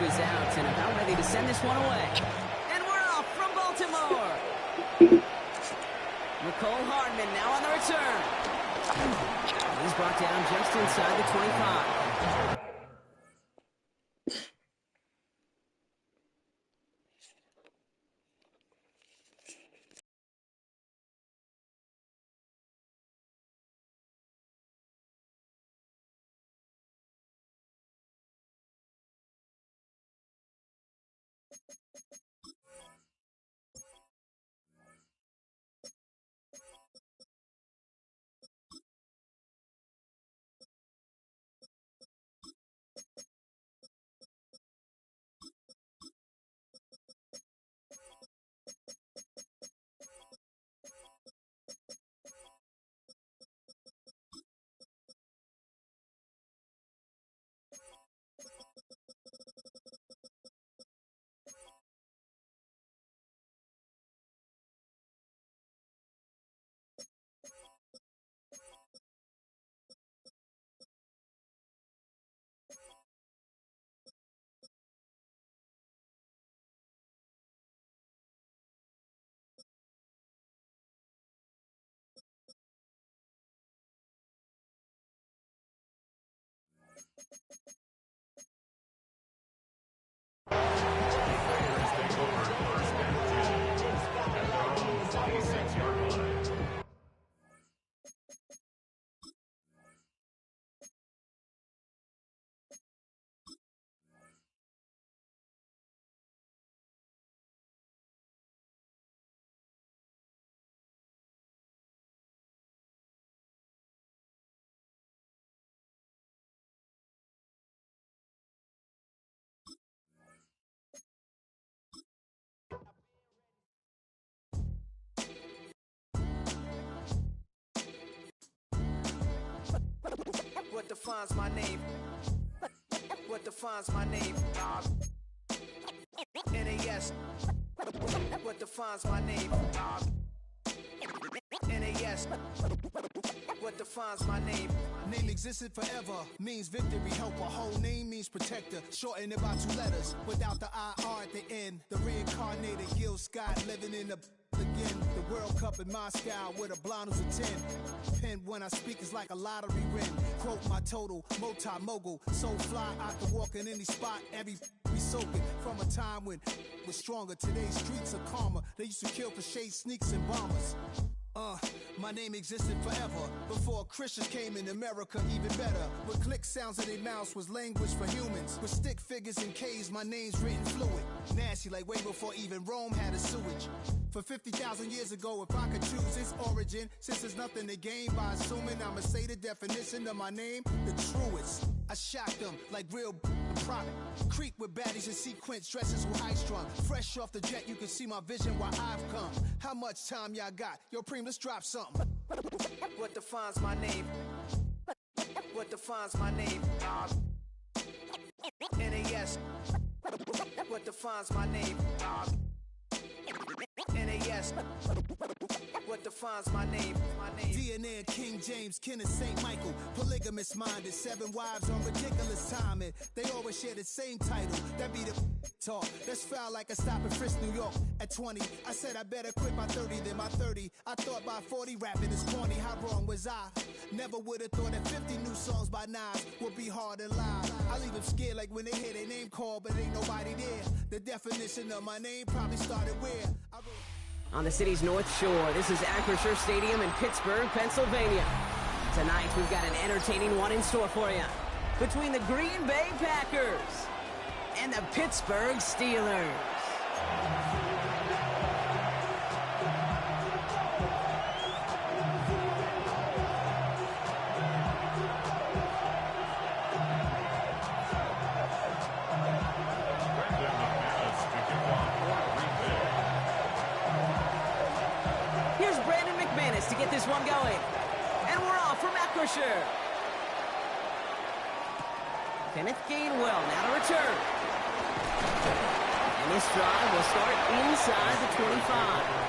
is out and about ready to send this one away. And we're off from Baltimore. Nicole Hardman now on the return. He's brought down just inside the 25. What defines my name? What defines my name? NAS. What defines my name? NAS. What defines my name? Name existed forever, means victory, helper. Whole name means protector, shorten it by 2 letters. Without the IR at the end, the reincarnated Gil Scott living in the again. The World Cup in Moscow with a blonde who's a 10. Pen when I speak is like a lottery win. Quote my total, multi-mogul. So fly, I can walk in any spot, every be soaking. From a time when was stronger, today's streets are calmer. They used to kill for shade sneaks and bombers. My name existed forever. Before Christians came in America, even better. With click sounds in their mouths was language for humans. With stick figures and K's, my name's written fluid. Nasty like way before even Rome had a sewage. For 50,000 years ago, if I could choose its origin, since there's nothing to gain by assuming, I'ma say the definition of my name, the truest. I shocked them like real product. Creep with baddies in sequence, dresses with high strung. Fresh off the jet, you can see my vision where I've come. How much time y'all got? Yo, Preem, let's drop something. What defines my name? What defines my name? NAS. What defines my name? NAS. What defines my name? DNA and King James, kin of St. Michael. Polygamous minded, 7 wives on ridiculous timing. They always share the same title. That be the talk. That's foul like a stop in Frisk, New York. At 20, I said I better quit by 30 than my 30. I thought by 40 rapping is corny. How wrong was I? Never would have thought that 50 new songs by Nas would be hard to live. I leave them scared like when they hear their name called, but ain't nobody there. The definition of my name probably started where? On the city's North Shore, this is Acrisure Stadium in Pittsburgh, Pennsylvania. Tonight, we've got an entertaining one in store for you. Between the Green Bay Packers and the Pittsburgh Steelers. To get this one going. And we're off from Acrisure. Kenneth Gainwell now to return. And this drive will start inside the 25.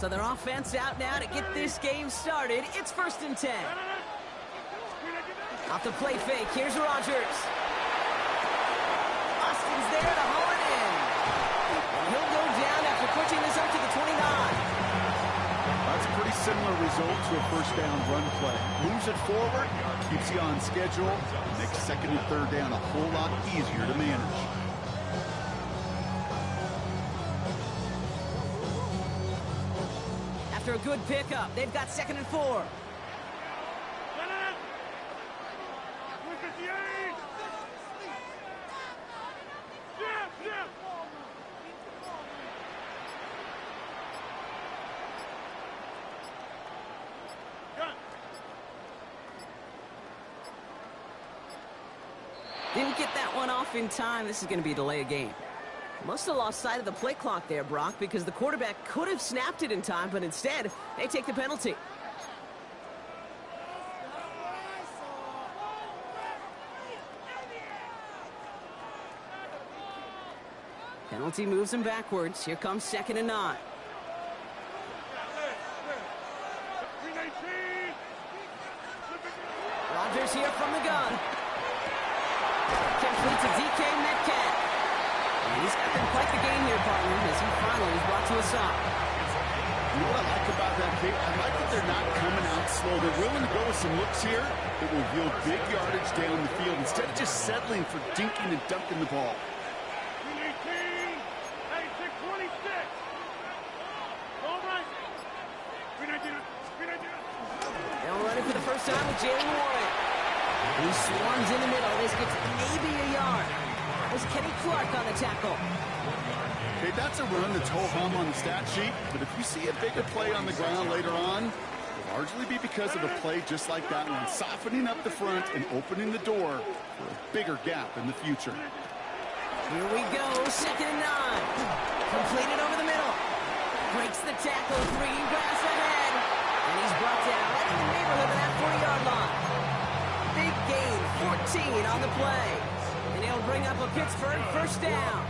So their offense out now to get this game started. It's 1st and 10. Off the play fake, here's Rodgers. Austin's there to haul it in. And he'll go down after pushing this up to the 29. That's a pretty similar result to a first down run play. Moves it forward, keeps you on schedule, makes 2nd and 3rd down a whole lot easier to manage. After a good pickup, they've got 2nd and 4. Didn't get that one off in time. This is going to be a delay of game. Must have lost sight of the play clock there, Brock, because the quarterback could have snapped it in time, but instead, they take the penalty. Penalty moves him backwards. Here comes 2nd and 9. Rodgers here from the gun. Complete to DK Metcalf. And he's got them quite the game here, partner, as he finally is brought to a stop. You know what I like about that, Kate? I like that they're not coming out slow. They're willing to go with some looks here that will yield big yardage down the field instead of just settling for dinking and dunking the ball. They'll run it for the first time with DMoore. He swarms in the middle. This gets maybe a yard. There's Kenny Clark on the tackle. Okay, that's a run that's ho-hum on the stat sheet, but if you see a bigger play on the ground later on, it'll largely be because of a play just like that one, softening up the front and opening the door for a bigger gap in the future. Here we go, 2nd and 9. Completed over the middle. Breaks the tackle, green grass ahead. And he's brought down right in the neighborhood of that 40-yard line. Big gain, 14 on the play. And he'll bring up a Pittsburgh first down.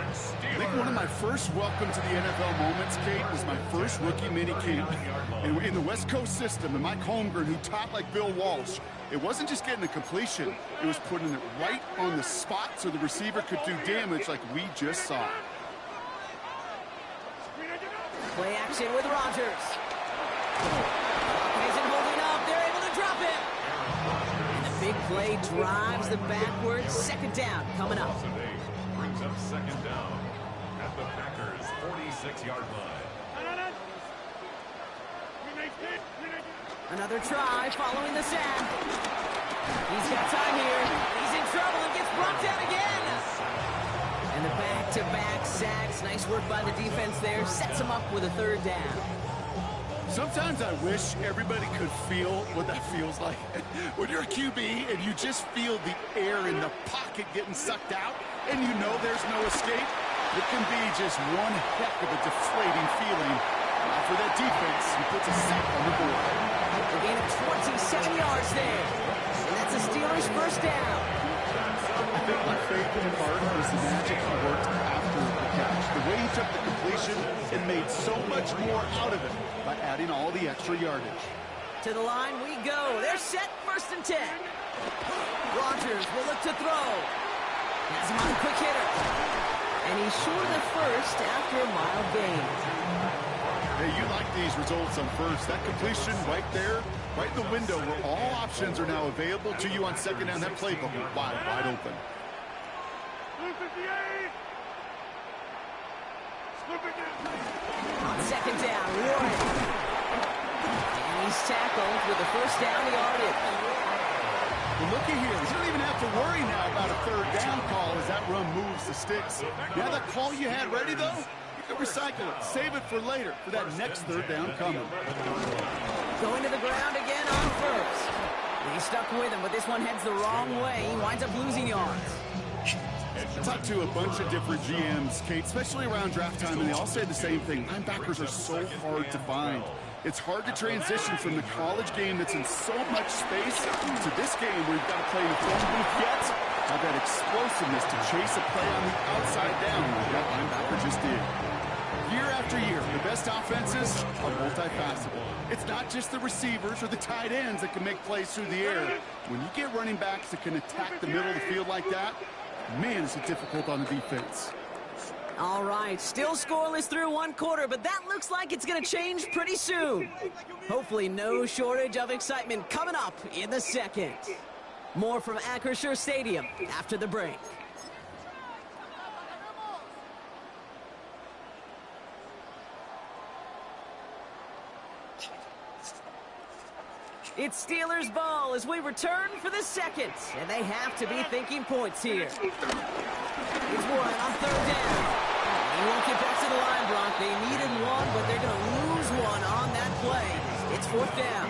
I think one of my first welcome to the NFL moments, Kate, was my first rookie mini camp. And in the West Coast system, and Mike Holmgren, who taught like Bill Walsh, it wasn't just getting the completion, it was putting it right on the spot so the receiver could do damage like we just saw. Play action with Rodgers. Isn't holding up. They're able to drop it. And the big play drives the backwards. 2nd down coming up. Brings up 2nd down at the Packers' 46-yard line. Another try following the sack. He's got time here. He's in trouble and gets brought down again. And the back-to-back sacks. Nice work by the defense there. Sets him up with a 3rd down. Sometimes I wish everybody could feel what that feels like. When you're a QB and you just feel the air in the pocket getting sucked out and you know there's no escape, it can be just one heck of a deflating feeling. For that defense, he puts a sack on the board. A gain of 27 yards there. And that's a Steelers first down. I think my favorite part was the magic he worked after the catch. The way he took the completion and made so much more out of it by adding all the extra yardage. To the line we go. They're set 1st and 10. Rodgers will look to throw. Has him on a quick hitter. And he's short of the first after a mild gain. Hey, you like these results on first. That completion right there, right in the window where all options are now available to you on 2nd down. That playbook is wide open. On 2nd down, Warren. And he's tackled with the first down yardage. Well, looky here. You don't even have to worry now about a 3rd down call as that run moves the sticks. Now that call you had ready, though, you can recycle it. Save it for later for that next 3rd down coming. Going to the ground again on 1st. He's stuck with him, but this one heads the wrong way. He winds up losing yards. I talked to a bunch of different GMs, Kate, especially around draft time, and they all say the same thing. Linebackers are so hard to find. It's hard to transition from the college game that's in so much space to this game where you've got to play in the phone booth yet. Have that explosiveness to chase a play on the outside down like that linebacker just did. Year after year, the best offenses are multifaceted. It's not just the receivers or the tight ends that can make plays through the air. When you get running backs that can attack the middle of the field like that, man, is it difficult on the defense. All right, still scoreless through one quarter, but that looks like it's going to change pretty soon. Hopefully no shortage of excitement coming up in the second. More from Acrisure Stadium after the break. It's Steelers ball as we return for the second, and they have to be thinking points here. It's Warren on third down. He won't get back to the line, Brock. They needed one, but they're going to lose one on that play. It's fourth down.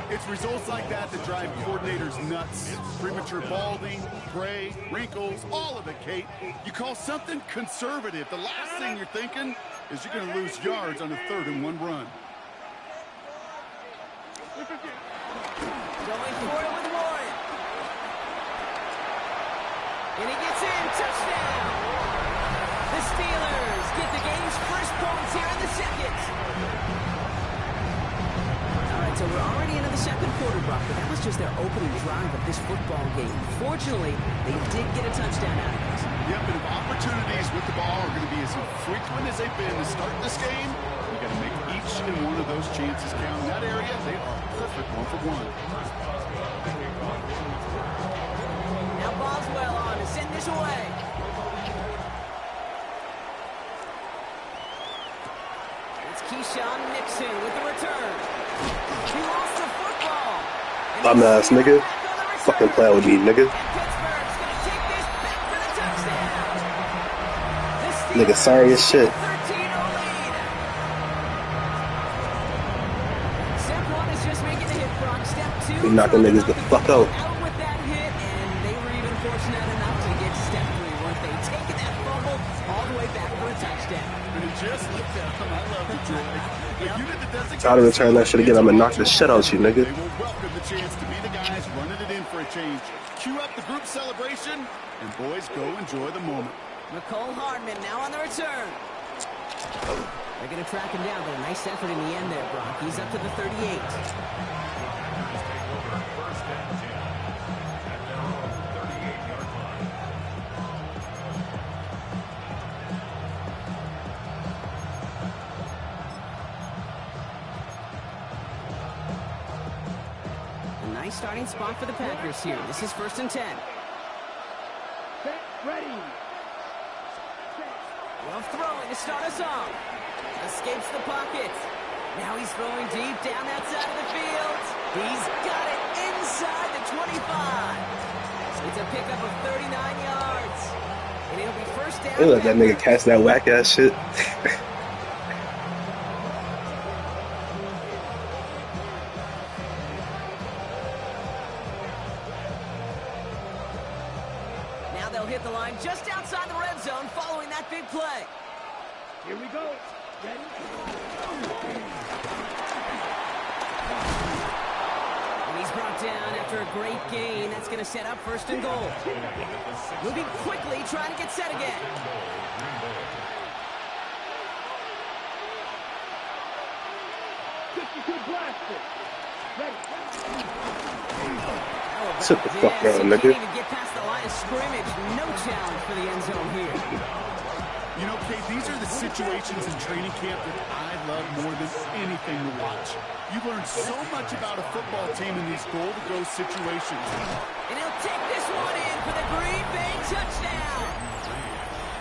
It's results like that that drive coordinators nuts. Premature balding, gray, wrinkles, all of it, Kate. You call something conservative. The last thing you're thinking is you're going to lose yards on a 3rd and 1 run. Going for it with Warren. And he gets in. Touchdown. The Steelers get the game's first points here in the second. All right, so we're already into the second quarter, Brock, but that was just their opening drive of this football game. Fortunately, they did get a touchdown out of it. Yep, and if opportunities with the ball are going to be as frequent as they've been to start this game, we got to make each and one of those chances count. In that area, they are perfect 1-for-1. Now Boswell on to send this away. It's Keyshawn Nixon with the return. He lost the football. Dumbass nigga. Fucking play with me, nigga. Pittsburgh's going to take this back for the touchdown. Nigga sorry as shit. 13-0 lead. Step 1 is just making the hit, Brock. Step 2. We knocking niggas the fuck out. Out with that hit, and they were even fortunate enough to get step 3, weren't they? Taking that fumble all the way back for a touchdown. And he just looked at him. I love the joy. The unit that doesn't Try to return that shit again. I'm gonna knock the shit out you, nigga. They will welcome the chance to be the guys running it in for a change. Cue up the group celebration, and boys, go enjoy the moment. McCole Hardman now on the return. They're going to track him down, but a nice effort in the end there, Brock. He's up to the 38. A nice starting spot for the Packers here. This is 1st and 10. Ready. Well, throwing to start us off. Escapes the pocket. Now he's throwing deep down that side of the field. He's got it inside the 25. It's a pickup of 39 yards. And it'll be first down. They let that nigga catch that whack ass shit. Now they'll hit the line just outside the red zone following that big play. Here we go. Ready? And he's brought down after a great gain. That's going to set up 1st and goal. Moving quickly, trying to get set again. Sit the fuck down, nigga. Can't even get past the line of scrimmage. No challenge for the end zone here. You know, Kate, these are the situations in training camp that I love more than anything to watch. You learn so much about a football team in these goal-to-go situations. And he'll take this one in for the Green Bay touchdown.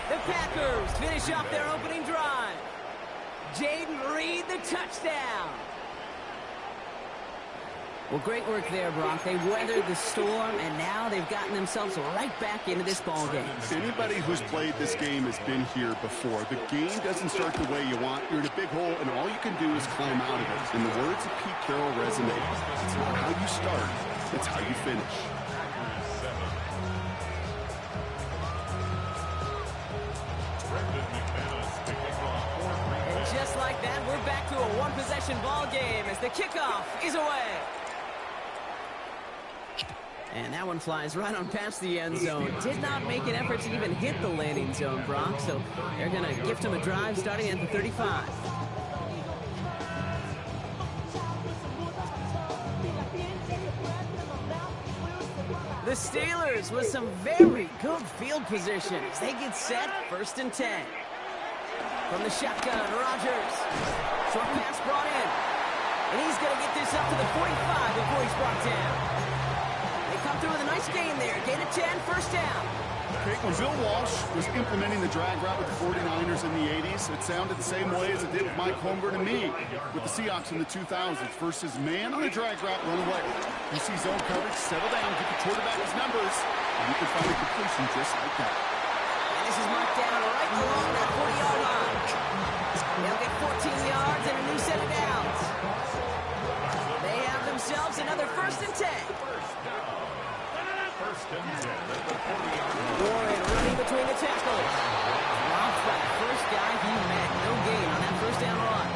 The Packers finish off their opening drive. Jaden Reed, the touchdown. Well, great work there, Brock. They weathered the storm, and now they've gotten themselves right back into this ball game. Anybody who's played this game has been here before. The game doesn't start the way you want. You're in a big hole, and all you can do is climb out of it. And the words of Pete Carroll resonate. It's not how you start, it's how you finish. And just like that, we're back to a one-possession ball game as the kickoff is away. And that one flies right on past the end zone. Did not make an effort to even hit the landing zone, Brock. So they're going to gift him a drive starting at the 35. The Steelers with some very good field position as they get set, 1st and 10. From the shotgun, Rodgers. Short pass brought in. And he's going to get this up to the 45 before he's brought down. They come through with a nice gain there. Gain of 10, 1st down. Okay, when Bill Walsh was implementing the drag route with the 49ers in the 80s, it sounded the same way as it did with Mike Holmgren and me with the Seahawks in the 2000s. Versus man on the drag route, run away. You see zone coverage, settle down, get the quarterback his numbers, and you can find a completion just like that. And this is marked down right along that 40-yard line. They'll get 14 yards and a new set of downs. They have themselves another 1st and 10. Warren running between the tackles. Drops by the first guy he met. No gain on that 1st down run.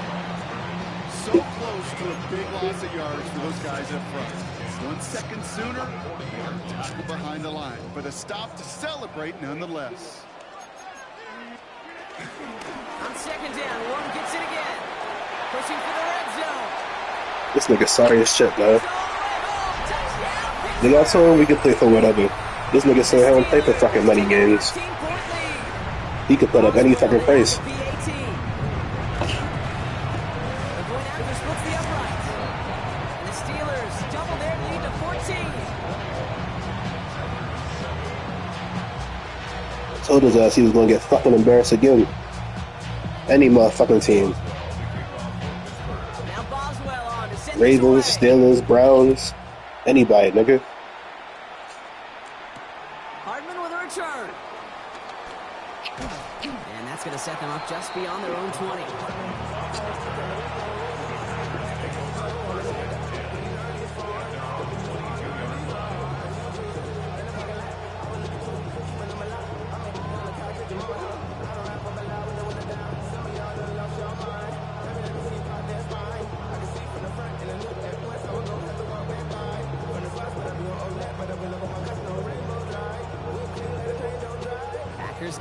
So close to a big loss of yards for those guys up front. 1 second sooner, tackle behind the line. But a stop to celebrate nonetheless. On 2nd down, Warren gets it again. Pushing for the red zone. This nigga sorry as shit, man. Nigga, I told him we could play for whatever. This nigga said I don't play for fucking money games. He could put up any fucking price. Told his ass he was gonna get fucking embarrassed again. Any motherfucking team. Ravens, Steelers, Browns, anybody, nigga. Hardman with a return. And that's going to set them up just beyond their own 20.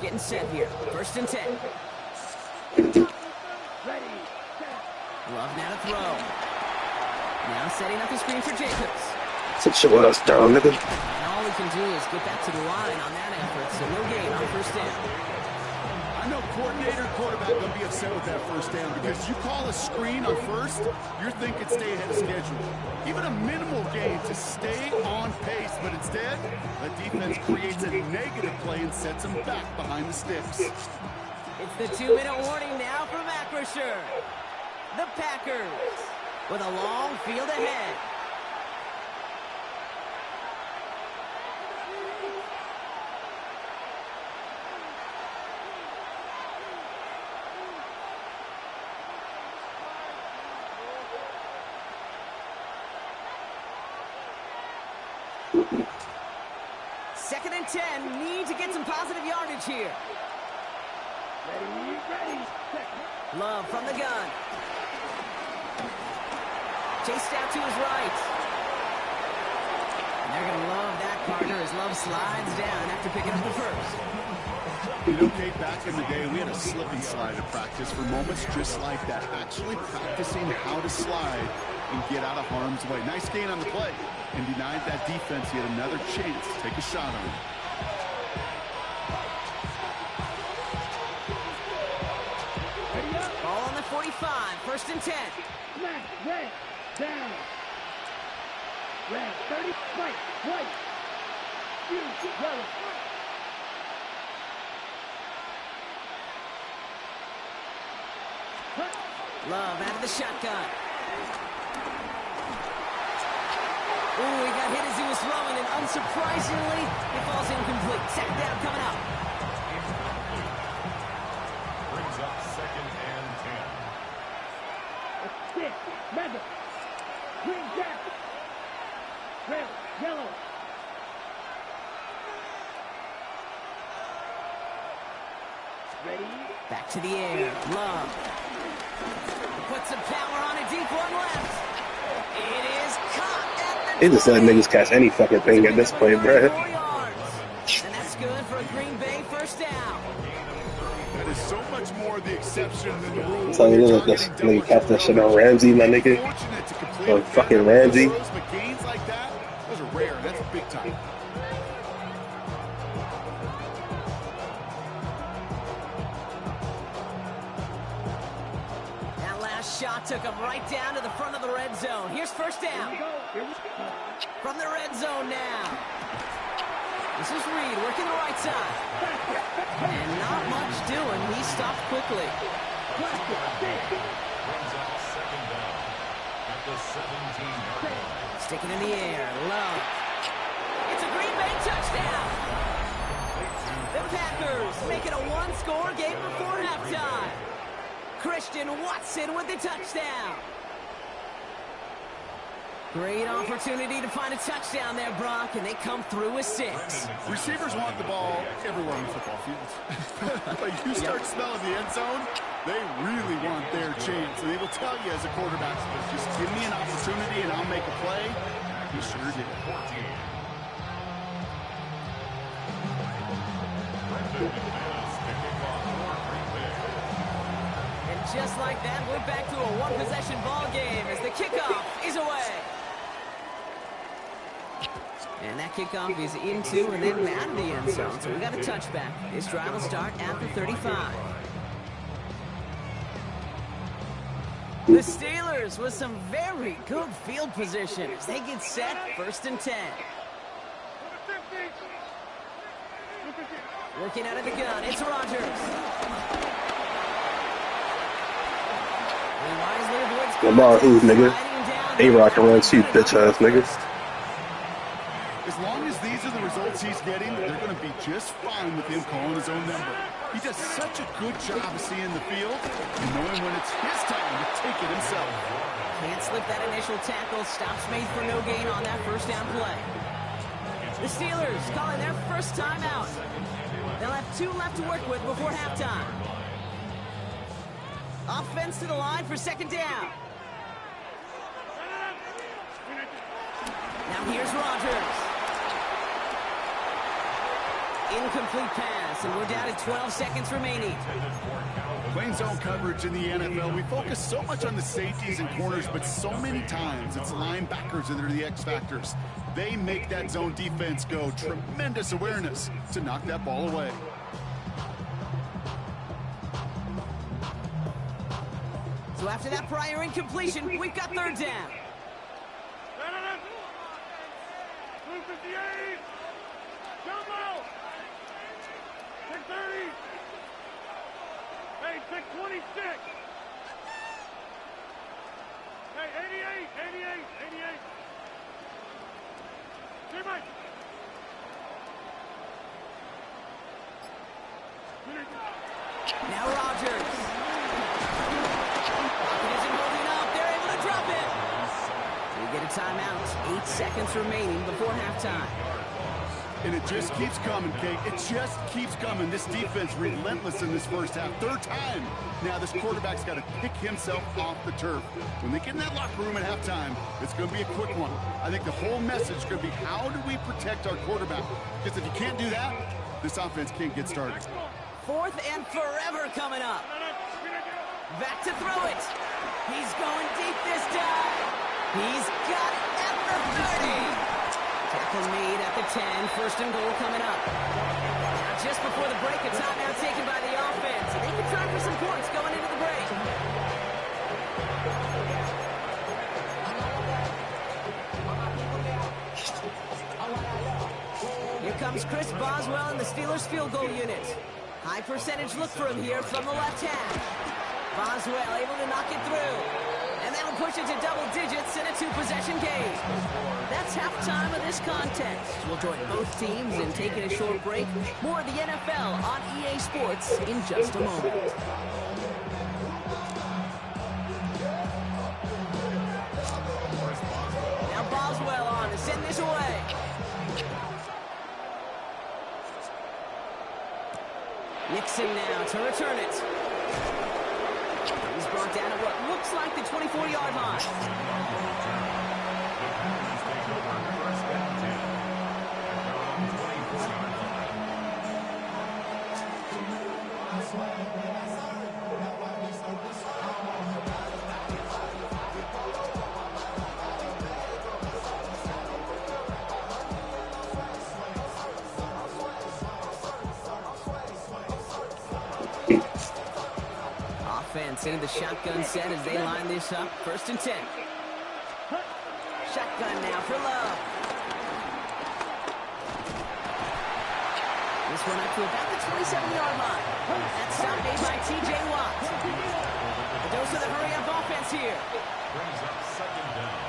Getting set here. 1st and 10. Love now to throw. Now setting up the screen for Jacobs. Sit shit with us down, nigga. And all we can do is get back to the line on that effort, so no gain on 1st down. I know coordinator, quarterback going to be upset with that 1st down because you call a screen on 1st, you're thinking stay ahead of schedule. Even a minimal gain to stay on pace, but instead, the defense creates a negative play and sets them back behind the sticks. It's the 2-minute warning now from Acrisure. The Packers with a long field ahead. Second and 10, need to get some positive yardage here. Ready. Love from the gun. Chased out to his right. And they're going to love that partner as Love slides down after picking up the 1st. You know, Kate, back in the day, we had a slip and slide at practice for moments just like that. Actually practicing how to slide and get out of harm's way. Nice gain on the play. And denied that defense yet another chance to take a shot on him. Ball on the 45, 1st and 10. Red, down. Red, 30, white, yellow. Love out of the shotgun. Ooh, he got hit as he was throwing, and unsurprisingly, it falls incomplete. 2nd down coming up. Brings up 2nd and 10. Stick, red, green jacket, red, yellow. Ready? Back to the air. Love. Put some power on a deep one left. It is caught at the They just let niggas catch any fucking thing at this point, bruh. 4 yards. And that's good for a Green Bay first down. That is so much more the exception than the rule. So look, this nigga catch that shit on Ramsey, my nigga. Fortunate to complete On fucking Ramsey. throws, but gains like that, those are rare. That's a big time. That last shot took him right down to the front of the red zone. Here's first down. From the red zone now. This is Reed working the right side. And not much doing. He stopped quickly. Sticking in the air. Low. It's a Green Bay touchdown. The Packers make it a one-score game before halftime. Christian Watson with the touchdown. Great opportunity to find a touchdown there, Brock, and they come through with 6. Receivers want the ball everywhere on the football field. But you start smelling the end zone, they really want their chance. And they will tell you as a quarterback, just give me an opportunity and I'll make a play. He sure did. And just like that, we're back to a one-possession ball game as the kickoff is away. And that kickoff is into and then out of the end zone. So we got a touchback. This drive will start at the 35. The Steelers with some very good field position as they get set, 1st and 10. Working out of the gun, it's Rodgers. Lamar who, nigga? A-Rod can run too, bitch-ass nigga. As long as these are the results he's getting, they're going to be just fine with him calling his own number. He does such a good job of seeing the field and knowing when it's his time to take it himself. Can't slip that initial tackle. Stops made for no gain on that first down play. The Steelers calling their first timeout. They'll have 2 left to work with before halftime. Offense to the line for 2nd down. Now here's Rodgers. Incomplete pass, and we're down to 12 seconds remaining. Playing zone coverage in the NFL, we focus so much on the safeties and corners, but so many times it's linebackers that are the X factors. They make that zone defense go. Tremendous awareness to knock that ball away. So after that prior incompletion, we've got 3rd down. 258. Jumbo. 630. Hey, 626. Hey, 88. Too much. Now Rodgers. Pocket isn't holding up. They're able to drop it. We get a timeout. 8 seconds remaining before halftime. And it just keeps coming, Kate. It just keeps coming. This defense relentless in this first half. 3rd time. Now this quarterback's got to pick himself off the turf. When they get in that locker room at halftime, it's going to be a quick one. I think the whole message is going to be, how do we protect our quarterback? Because if you can't do that, this offense can't get started. 4th and forever coming up. Back to throw it. He's going deep this time. He's got it at the 30. Tackle made at the 10. 1st and goal coming up. Now just before the break, a timeout taken by the offense. They can try for some points going into the break. Here comes Chris Boswell in the Steelers field goal unit. High percentage look for him here from the left hash. Boswell able to knock it through. And that'll push it to double digits in a 2-possession game. That's halftime of this contest. We'll join both teams in taking a short break. More of the NFL on EA Sports in just a moment. Now Boswell on to send this away. Nixon now to return it. He's brought down at what looks like the 24-yard line. Gets into the shotgun set as they line this up. 1st and 10. Shotgun now for Love. This one up to about the 27-yard line. That stop made by T.J. Watt. A dose of the hurry-up offense here. Brings up 2nd down.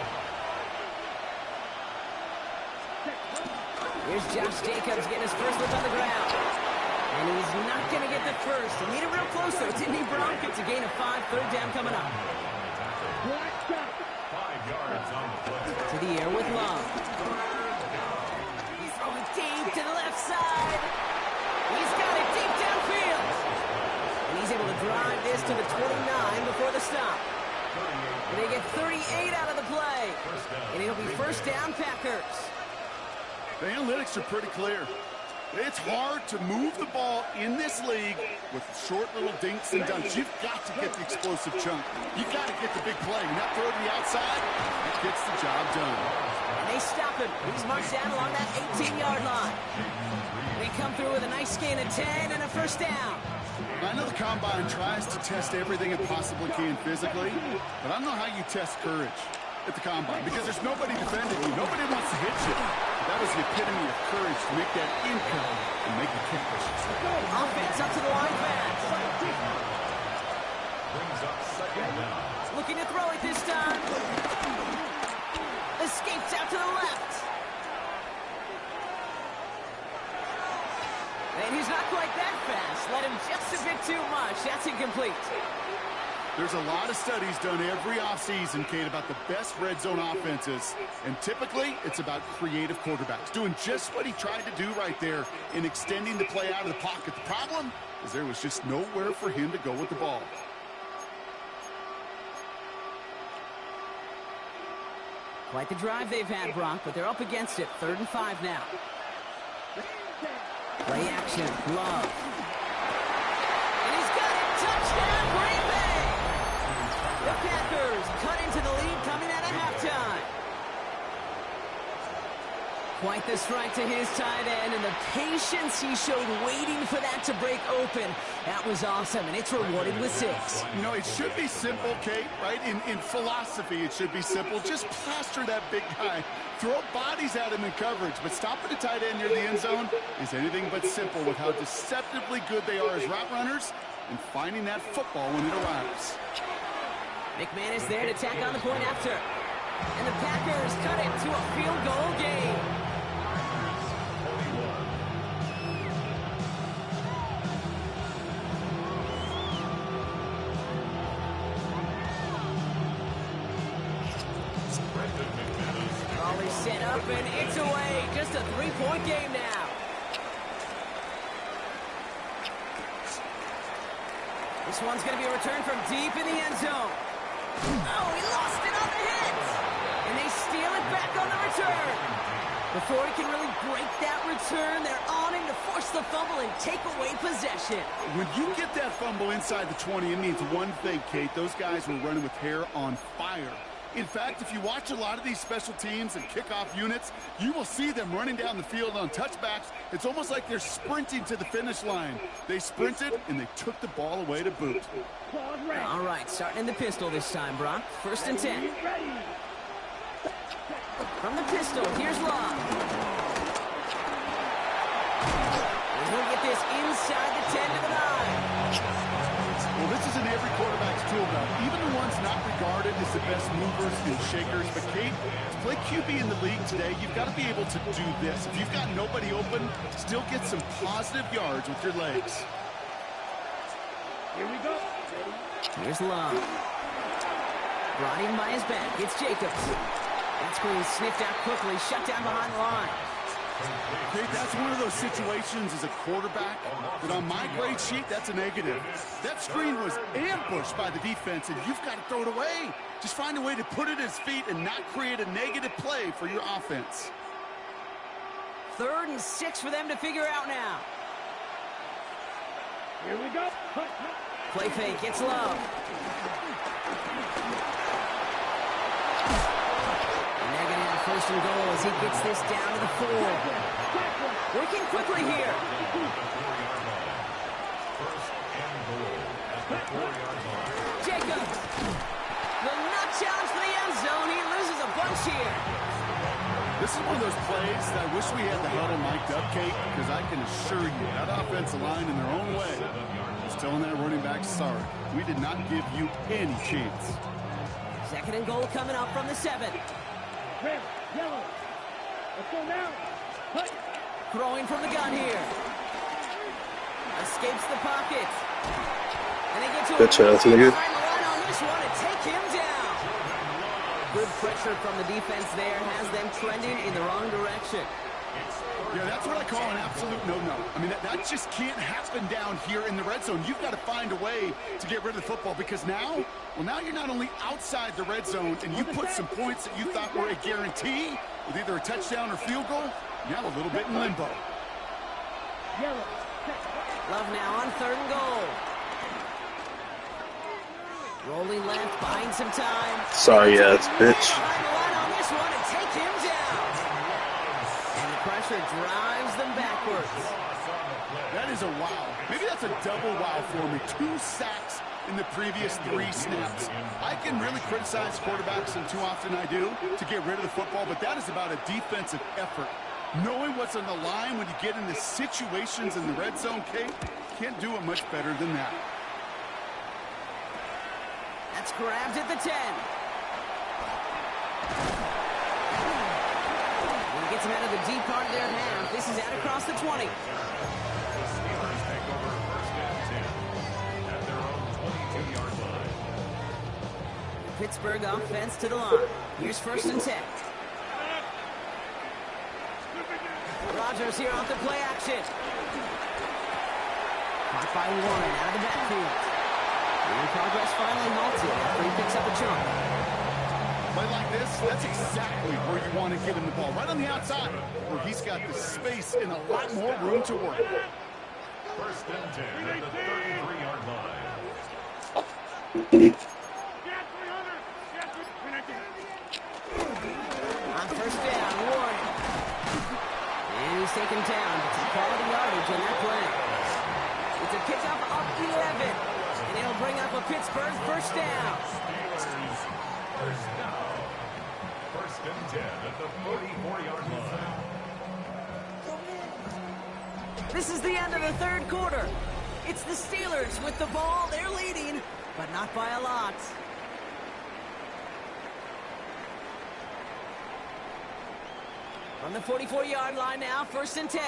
Here's Josh Jacobs getting his first look on the ground. And he's not going to get the first. He made it real close, though, didn't he, Bronk? It's a gain of 5, 3rd down coming up. 5 yards on the play. To the air with Love. He's throwing deep to the left side. He's got it deep downfield. And he's able to drive this to the 29 before the stop. And they get 38 out of the play. And it'll be 1st down, Packers. The analytics are pretty clear. It's hard to move the ball in this league with short little dinks and dunks. You've got to get the explosive chunk. You've got to get the big play. Not throw to the outside. That gets the job done. And they stop him. He's marched down along that 18-yard line. They come through with a nice gain of 10 and a 1st down. I know the Combine tries to test everything it possibly can physically, but I don't know how you test courage at the Combine because there's nobody defending you. Nobody wants to hit you. That was the epitome of courage to make that income and make the kick. Offense up to the line pass. Brings up 2nd down. Looking to throw it this time. Escapes out to the left. And he's not quite that fast. Let him just a bit too much. That's incomplete. There's a lot of studies done every offseason, Kate, about the best red zone offenses. And typically, it's about creative quarterbacks doing just what he tried to do right there in extending the play out of the pocket. The problem is there was just nowhere for him to go with the ball. Quite the drive they've had, Bronk, but they're up against it. 3rd and 5 now. Play action. Love. And he's got it. Touchdown, Green Bay! The Packers cut into the lead coming out of halftime. Quite the strike to his tight end, and the patience he showed waiting for that to break open. That was awesome, and it's rewarded with 6. You know, it should be simple, Kate, right? In philosophy, it should be simple. Just plaster that big guy. Throw bodies at him in coverage, but stopping the tight end near the end zone is anything but simple with how deceptively good they are as route runners and finding that football when it arrives. McMahon is there to tack on the point after. And the Packers cut it to a field goal game. Raleigh set up and it's away. Just a 3-point game now. This one's going to be a return from deep in the end zone. Oh, he lost it on the hit. And they steal it back on the return. Before he can really break that return, they're on him to force the fumble and take away possession. When you get that fumble inside the 20, it means one thing, Kate. Those guys were running with hair on fire. In fact, if you watch a lot of these special teams and kickoff units, you will see them running down the field on touchbacks. It's almost like they're sprinting to the finish line. They sprinted, and they took the ball away to boot. All right, starting in the pistol this time, Brock. 1st and 10. From the pistol, here's Love. And he'll get this inside the 10 to the 9. Well, this is in every quarterback's tool belt, even the ones not regarded as the best movers and shakers. But, Kate, to play QB in the league today, you've got to be able to do this. If you've got nobody open, still get some positive yards with your legs. Here we go. Here's Love. Brought in by his back. It's Jacobs. That screen sniffed out quickly, shut down behind the line. Kate, that's one of those situations as a quarterback that on my grade sheet, that's a negative. That screen was ambushed by the defense, and you've got to throw it away. Just find a way to put it at his feet and not create a negative play for your offense. 3rd and 6 for them to figure out now. Here we go. Play fake, it's Love. Negative 1st and goal as he gets this down to the 4. Working quickly here. 1st and goal at the 4-yard line. punch here. This is one of those plays that I wish we had the huddle mic'd up, Kate, because I can assure you that offensive line in their own way is telling that running back, sorry, we did not give you any chance. Second and goal coming up from the 7. Red, yellow. Let's go now. Hut. Throwing from the gun here. Escapes the pocket. And they get to Good chance, nigga. Run on this one and take him down. Good pressure from the defense there has them trending in the wrong direction. Yeah, that's what I call an absolute no-no. I mean, that just can't happen down here in the red zone. You've got to find a way to get rid of the football because now you're not only outside the red zone and you put some points that you thought were a guarantee with either a touchdown or field goal, now a little bit in limbo. Yellow. Love now on 3rd and goal. Rolling left, buying some time. Sorry ass bitch. Run on this one and take him down. And the pressure drives them backwards. That is a wow. Maybe that's a double wow for me. 2 sacks in the previous 3 snaps. I can really criticize quarterbacks, and too often I do, to get rid of the football, but that is about a defensive effort. Knowing what's on the line when you get into situations in the red zone, Kate, can't do it much better than that. That's grabbed at the 10. When he gets him out of the deep part of their half, this is out across the 20. Steelers take over 1st and 10 at their own 22-yard line. Pittsburgh offense to the line. Here's 1st and 10. Rodgers here off the play action. Caught by Warren out of the backfield. And progress finally halted after he picks up a chunk. Play like this, that's exactly where you want to get him the ball. Right on the outside, where he's got the space and a lot more room to work. 1st and 10 at the 33-yard line. On 1st down, Warren. And he's taken down, but some quality yardage on that play. It's a pickup of 11. And it'll bring up a Pittsburgh 1st down. Steelers first down. 1st and 10 at the 44-yard line. This is the end of the 3rd quarter. It's the Steelers with the ball. They're leading, but not by a lot. From the 44-yard line now, 1st and 10.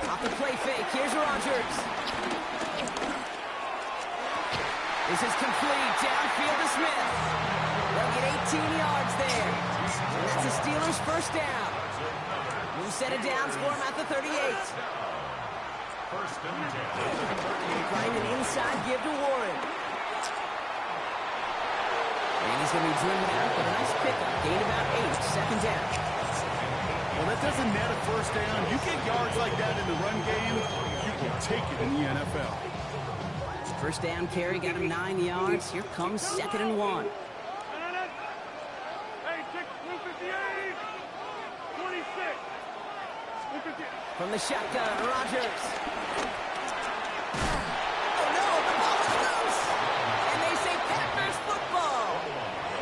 Off the play fake, here's Rodgers. This is complete, downfield to Smith. They'll get 18 yards there. And that's the Steelers' 1st down. New set of downs for him at the 38. 1st and 10. Trying an inside give to Warren. And he's going to be driven out, but a nice pickup. Gain about 8, 2nd down. Well, that doesn't net a 1st down. You get yards like that in the run game, you can take it in the NFL. 1st down carry got him 9 yards. Here comes 2nd and 1. From the shotgun, Rodgers. Oh no, the ball is loose! And they say Packers football!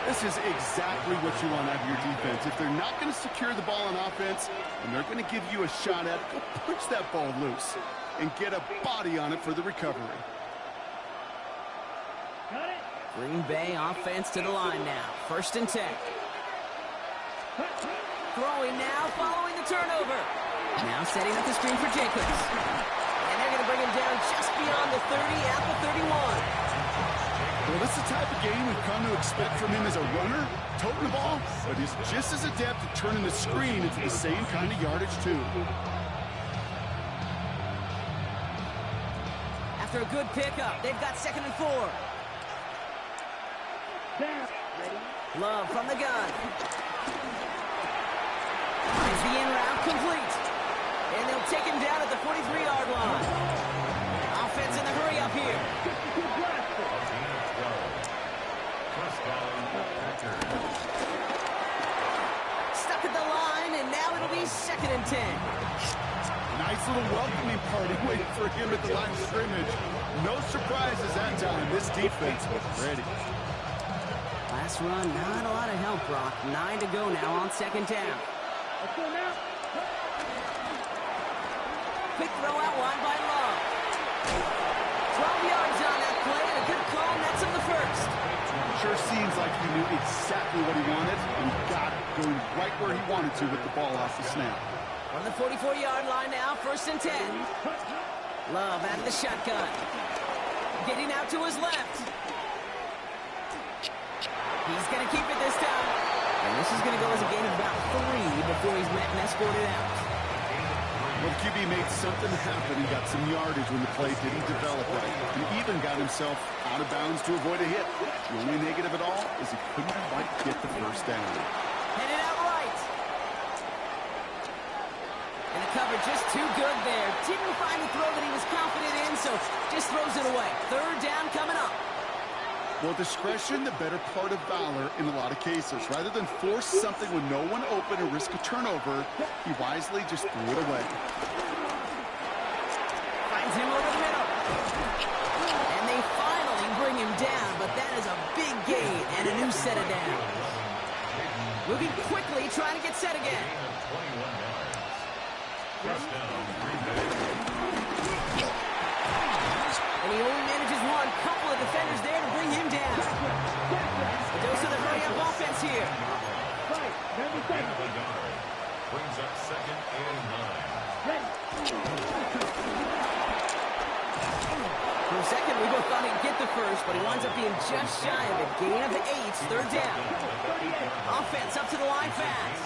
This is exactly what you want out of your defense. If they're not going to secure the ball on offense, and they're going to give you a shot at it, go punch that ball loose and get a body on it for the recovery. Green Bay offense to the line now. 1st and 10. Throwing now, following the turnover. Now setting up the screen for Jacobs. And they're going to bring him down just beyond the 30 at the 31. Well, this is the type of game we've come to expect from him as a runner, toting the ball, but he's just as adept at turning the screen into the same kind of yardage, too. After a good pickup, they've got 2nd and 4. Love from the gun. Finds the in route complete. And they'll take him down at the 43-yard line. Offense in the hurry up here. Stuck at the line, and now it'll be 2nd and 10. Nice a welcoming party waiting for him at the line of scrimmage. No surprises that time. This defense was ready. Last run, not a lot of help, Brock. 9 to go now on second down. Let's go now. Quick throw out wide by Love. 12 yards on that play, and a good call nets him the first. Sure seems like he knew exactly what he wanted, and he got it, going right where he wanted to with the ball off the snap. On the 44-yard line now, 1st and 10. Love out of the shotgun. Getting out to his left. He's going to keep it this time. And this is going to go as a gain of about 3 before he's met and escorted out. Well, QB made something happen and got some yardage when the play didn't develop right. And even got himself out of bounds to avoid a hit. The only negative at all is he couldn't quite get the first down. Headed out right. And the cover just too good there. Didn't find the throw that he was confident in, so just throws it away. 3rd down coming up. Well, discretion, the better part of valor in a lot of cases. Rather than force something with no one open or risk a turnover, he wisely just threw it away. Finds him over the middle. And they finally bring him down, but that is a big gain and a new set of downs. Moving quickly, trying to get set again. And he only manages one. Couple of defenders there to bring him down. A dose of the hurry-up offense here. Right, number 7. Brings up 2nd and 9. Ready. For a second, we both thought he'd get the first, but he winds up being just shy of it. Gain of 8, 3rd down. Offense up to the line fast.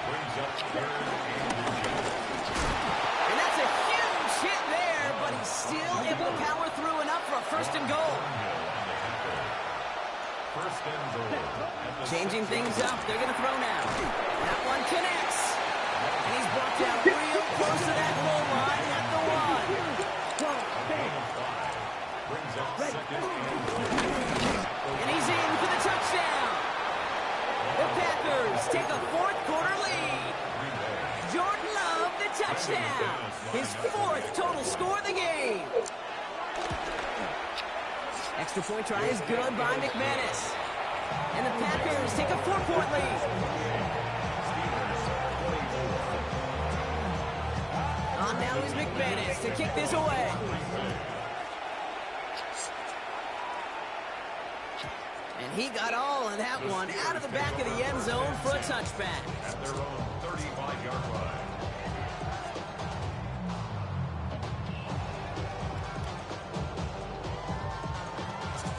Brings up 3rd and 10. And that's a huge hit there, but he's still able to power through enough for a 1st and goal. 1st and goal. Changing things up, they're going to throw now. That one connects. And he's brought down real close to that goal line at the 1. Brings up 2nd and 10. And he's in for the touchdown. The Packers take a 4th quarter lead. Jordan Love, the touchdown. His 4th total score of the game. Extra point try is good by McManus. And the Packers take a 4-point lead. On now is McManus to kick this away. And he got all of that one out of the back of the end zone for a touchback. At their own 35-yard line.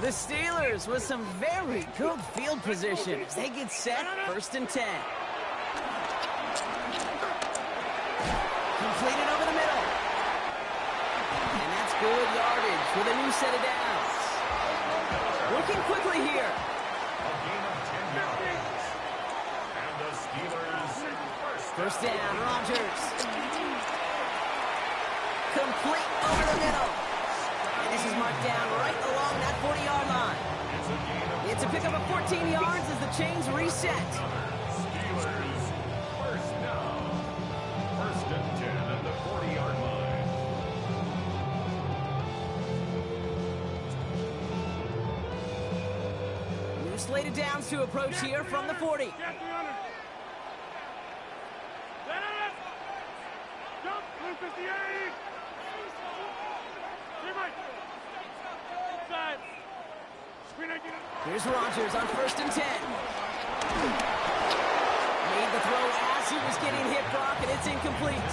The Steelers with some very good field position as they get set, 1st and 10. Completed over the middle. And that's good yardage with a new set of downs. Working quickly here. A gain of 10 yards. And the Steelers First down, Rodgers. Complete over the middle. And this is marked down right along that 40-yard line. It's a pickup of 14 yards as the chains reset. Steelers first down. 1st and 10 at the 40-yard line. New slated downs to approach here from the 40. Jump, 358. Inside. Here's Rodgers on 1st and 10. Made the throw as he was getting hit, Brock, and it's incomplete.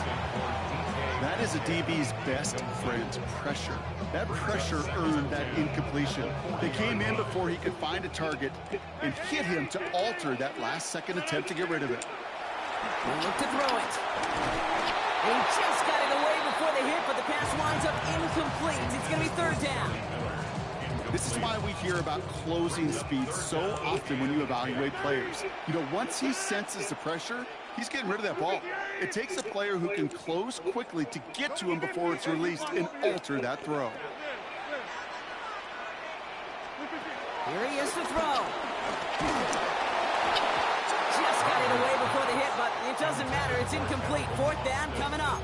That is a DB's best friend, pressure. That pressure earned that incompletion. They came in before he could find a target and hit him to alter that last-second attempt to get rid of it. They look to throw it. He just got it away before the hit, but the pass winds up incomplete. It's going to be 3rd down. This is why we hear about closing speed so often when you evaluate players. You know, once he senses the pressure, he's getting rid of that ball. It takes a player who can close quickly to get to him before it's released and alter that throw. Here he is to throw. Just got it away before the hit, but it doesn't matter. It's incomplete. 4th down coming up.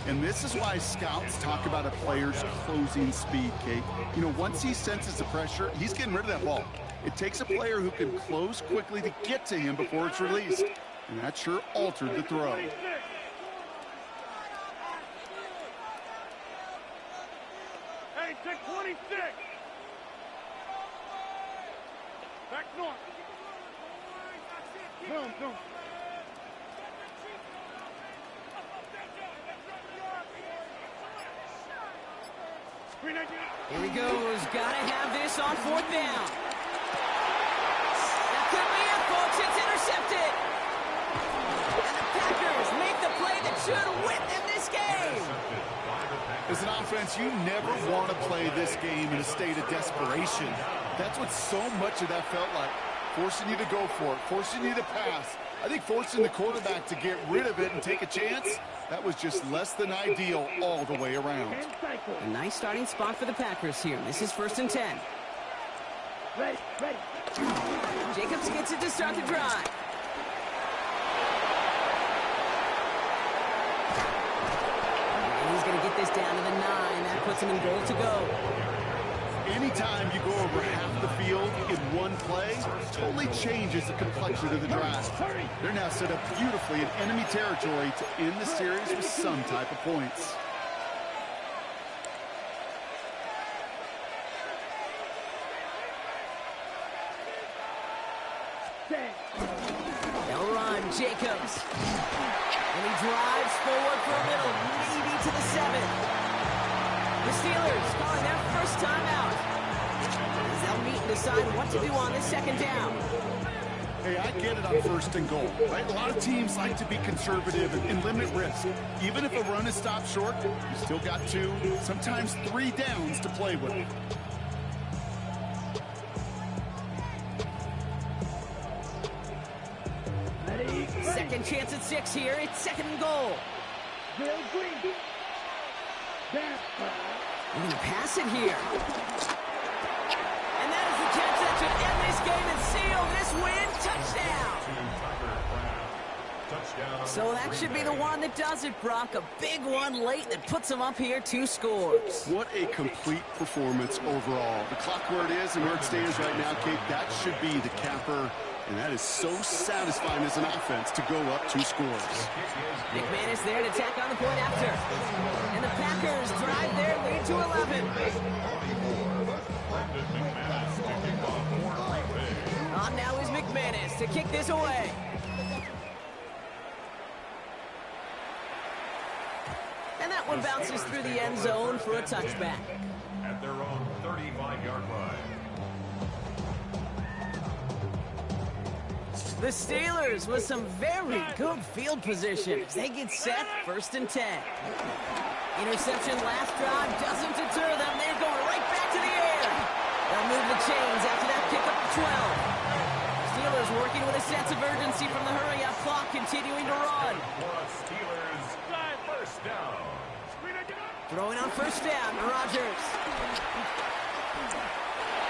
And this is why scouts talk about a player's closing speed, Kate. You know, once he senses the pressure, he's getting rid of that ball. It takes a player who can close quickly to get to him before it's released. And that sure altered the throw. Hey, 626. Back north. Boom, boom. Here he goes. Gotta have this on 4th down. That could be it, folks. It's intercepted. And the Packers make the play that should win them this game. As an offense, you never want to play this game in a state of desperation. That's what so much of that felt like. Forcing you to go for it, forcing you to pass. I think forcing the quarterback to get rid of it and take a chance, that was just less than ideal all the way around. A nice starting spot for the Packers here. This is 1st and 10. Ready, ready. Jacobs gets it to start the drive. And he's going to get this down to the 9. That puts him in goal to go. Anytime you go over half the field in one play, totally changes the complexion of the drive. They're now set up beautifully in enemy territory to end the series with some type of points. They'll run, Jacobs. And he drives forward for a middle, maybe to the 7. The Steelers calling their first time out. As they'll meet and decide what to do on this 2nd down. Hey, I get it on 1st and goal, right? A lot of teams like to be conservative and limit risk. Even if a run is stopped short, you still got 2, sometimes 3 downs to play with. Second chance at 6 here. It's 2nd and goal. Bill Green. We're going to pass it here. And that is the catch that should end this game and seal this win. Touchdown. So that should be the one that does it, Brock. A big one late that puts them up here 2 scores. What a complete performance overall. The clock where it is and where it stands right now, Kate, that should be the capper. And that is so satisfying as an offense to go up 2 scores. McManus there to tack on the point after. And the Packers drive their lead to 11. On now is McManus to kick this away. And that one bounces through the end zone for a touchback. At their own 35-yard line. The Steelers with some very good field position as they get set 1st and 10. Interception last drive doesn't deter them. They're going right back to the air. They'll move the chains after that pick up to 12. Steelers working with a sense of urgency from the hurry-up clock, continuing to run. Steelers, 1st down. Throwing on 1st down, Rodgers.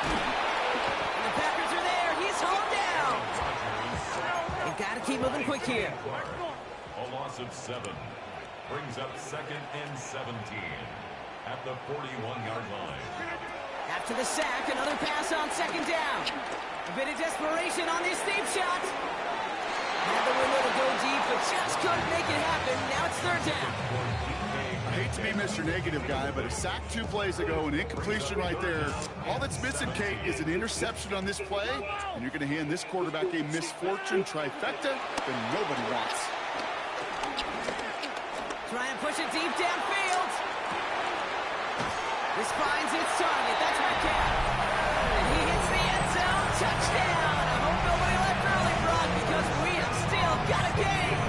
And the Packers are there. He's hauled down. They've got to keep moving quick here. A loss of 7. Brings up 2nd and 17 at the 41-yard line. After the sack, another pass on 2nd down. A bit of desperation on this deep shot. Had the window to go deep, but just couldn't make it happen. Now it's 3rd down. I hate to be Mr. Negative guy, but a sack 2 plays ago, an incompletion right there. All that's missing, Kate, is an interception on this play, and you're going to hand this quarterback a misfortune trifecta that nobody wants. Try and push it deep downfield. This finds its target. That's Metcalf. And he hits the end zone. Touchdown. I hope nobody left early, Brock, because we have still got a game.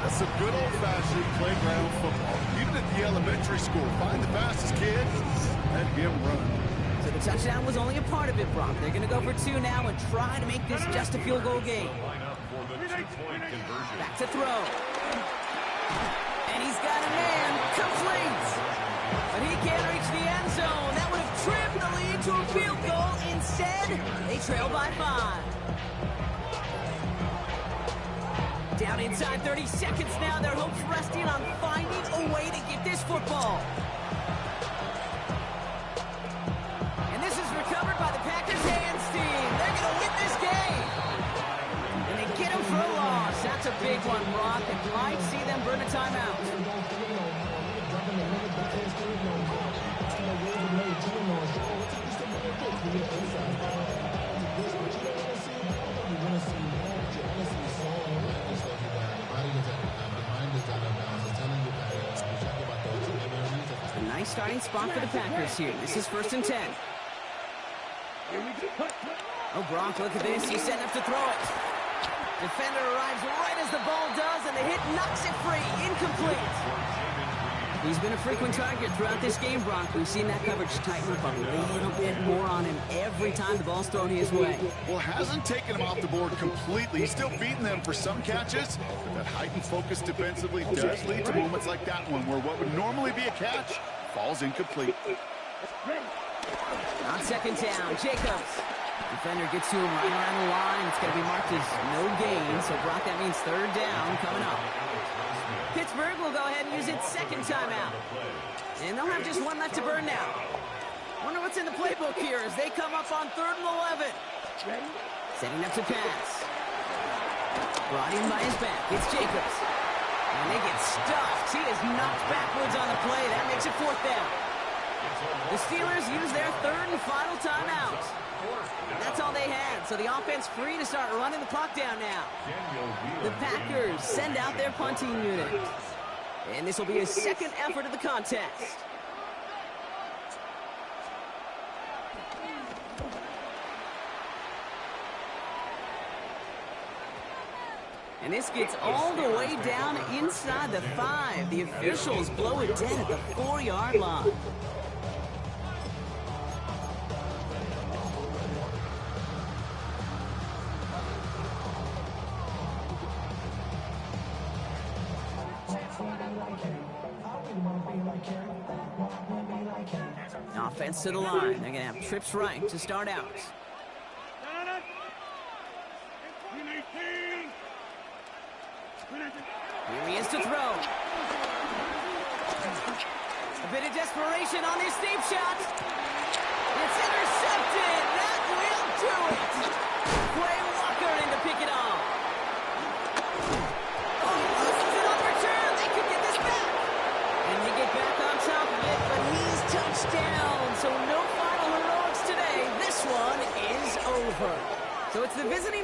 That's some good old-fashioned playground football. Even at the elementary school, find the fastest kid, let him run. So the touchdown was only a part of it, Brock. They're going to go for 2 now and try to make this just a field goal game. Back to throw. And he's got a man. Complete. But he can't reach the end zone. That would have trimmed the lead to a field goal. Instead, they trail by 5. Down inside 30 seconds now. Their hopes resting on finding a way to get this football. And this is recovered by the Packers hands team. They're going to win this game. And they get him for a loss. That's a big one, Brock. It might see them burn a timeout. A nice starting spot for the Packers here. This is 1st and 10. Oh, Brock, look at this. He's setting up to throw it. Defender arrives right as the ball does, and the hit knocks it free. Incomplete. He's been a frequent target throughout this game, Brock. We've seen that coverage tighten up a little bit more on him every time the ball's thrown his way. Well, hasn't taken him off the board completely. He's still beating them for some catches, but that heightened focus defensively does lead to moments like that one where what would normally be a catch falls incomplete. On 2nd down, Jacobs. Defender gets to him right around the line. It's going to be marked as no gain, so Brock, that means 3rd down coming up. Pittsburgh will go ahead and use its 2nd timeout. And they'll have just one left to burn now. Wonder what's in the playbook here as they come up on 3rd and 11. Setting up to pass. Brought in by his back. It's Jacobs. And they get stuffed. He is knocked backwards on the play. That makes it 4th down. The Steelers use their 3rd and final timeout. That's all they had, so the offense free to start running the clock down now. The Packers send out their punting unit. And this will be a 2nd effort of the contest. And this gets all the way down inside the 5. The officials blow it dead at the 4-yard line. Offense to the line. They're going to have trips right to start out. Here he is to throw. A bit of desperation on this deep shot. It's intercepted. That will do it. Quay Walker in to pick it off. Oh, loses it on return. They could get this back. And they get back on top of it, but he's touched down. So no final heroics today. This one is over. So it's the visiting